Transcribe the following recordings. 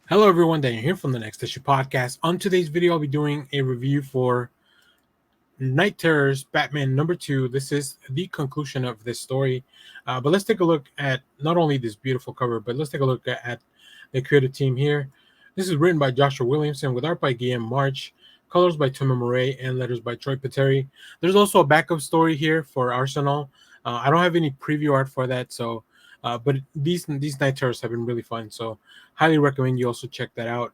Hello everyone, Daniel here from the Next Issue Podcast. On today's video, I'll be doing a review for Night Terrors Batman number 2. This is the conclusion of this story. But let's take a look at not only this beautiful cover, but let's take a look at the creative team here. This is written by Joshua Williamson with art by Guillem March, colors by Tomeu Morey, and letters by Peteri. There's also a backup story here for Arsenal. I don't have any preview art for that, but these Night Terrors have been really fun, so highly recommend you also check that out.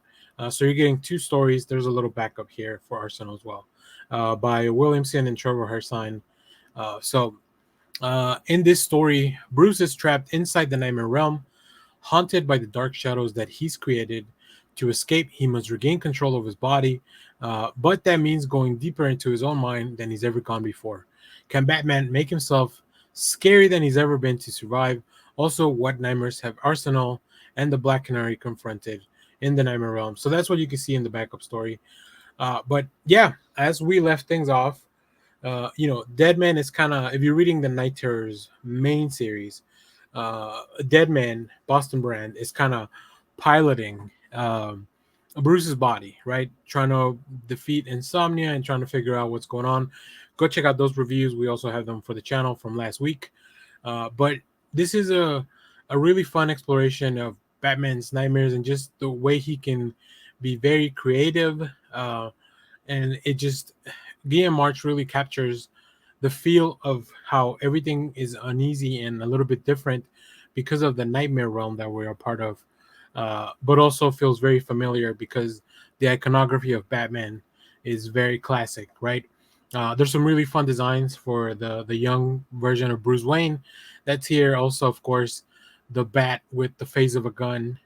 So you're getting two stories. There's a little backup here for Arsenal as well, by Williamson and Trevor Hersign. In this story, Bruce is trapped inside the Nightmare Realm, haunted by the dark shadows that he's created. To escape, he must regain control of his body, but that means going deeper into his own mind than he's ever gone before. Can Batman make himself scary than he's ever been to survive? Also, what nightmares have Arsenal and the Black Canary confronted in the Nightmare Realm? So that's what you can see in the backup story. But yeah, as we left things off, Deadman is kind of, if you're reading the Night Terrors main series, Deadman, Boston Brand, is kind of piloting Bruce's body, right? Trying to defeat insomnia and trying to figure out what's going on. Go check out those reviews. We also have them for the channel from last week. But this is a really fun exploration of Batman's nightmares and just the way he can be very creative. And it just, Guillem March really captures the feel of how everything is uneasy and a little bit different because of the nightmare realm that we're a part of. But also feels very familiar because the iconography of Batman is very classic, right? There's some really fun designs for the young version of Bruce Wayne that's here. Also, of course, the bat with the face of a gun,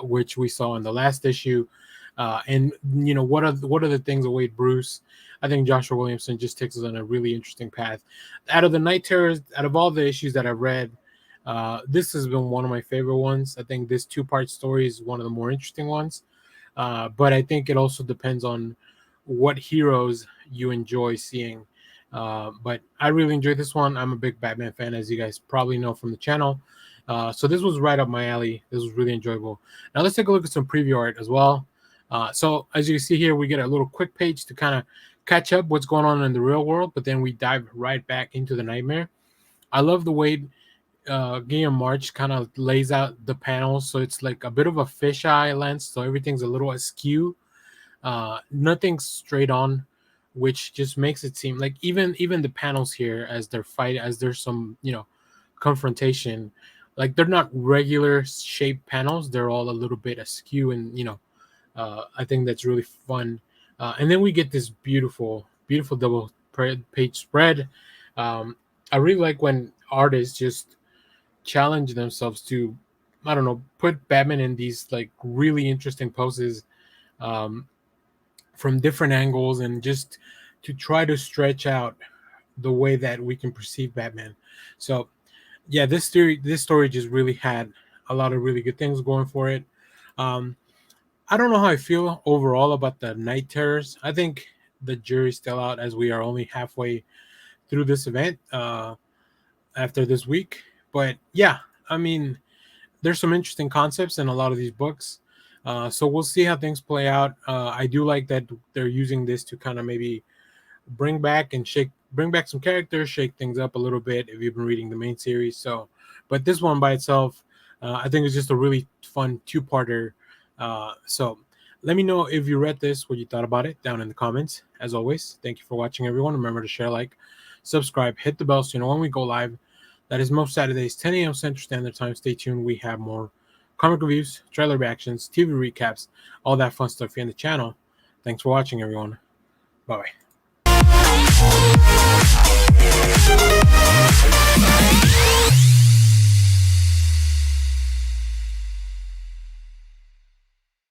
which we saw in the last issue. And what are the things that await Bruce? I think Joshua Williamson just takes us on a really interesting path. Out of the Night Terrors, out of all the issues that I've read, this has been one of my favorite ones. I think this two-part story is one of the more interesting ones. But I think it also depends on what heroes you enjoy seeing. But I really enjoyed this one. I'm a big Batman fan, as you guys probably know from the channel. So this was right up my alley. This was really enjoyable. Now let's take a look at some preview art as well. So as you can see here, we get a little quick page to kind of catch up what's going on in the real world, but then we dive right back into the nightmare. I love the way Guillem March kind of lays out the panels, so it's like a bit of a fisheye lens, so everything's a little askew. Nothing's straight on, which just makes it seem like even the panels here as they're fighting, as there's some confrontation, like they're not regular shaped panels. They're all a little bit askew, and I think that's really fun. And then we get this beautiful double page spread. I really like when artists just challenge themselves to, I don't know, put Batman in these like really interesting poses from different angles, and just to try to stretch out the way that we can perceive Batman. So yeah, this story just really had a lot of really good things going for it. I don't know how I feel overall about the Night Terrors. I think the jury's still out, as we are only halfway through this event after this week. But yeah, I mean, there's some interesting concepts in a lot of these books. So we'll see how things play out. I do like that they're using this to kind of maybe bring back some characters, shake things up a little bit if you've been reading the main series. So, but this one by itself, I think it's just a really fun two-parter. So let me know if you read this, what you thought about it down in the comments. As always, thank you for watching, everyone. Remember to share, like, subscribe, hit the bell so you know when we go live. That is most Saturdays, 10 a.m. Central Standard Time. Stay tuned. We have more comic reviews, trailer reactions, TV recaps, all that fun stuff here on the channel. Thanks for watching, everyone. Bye-bye.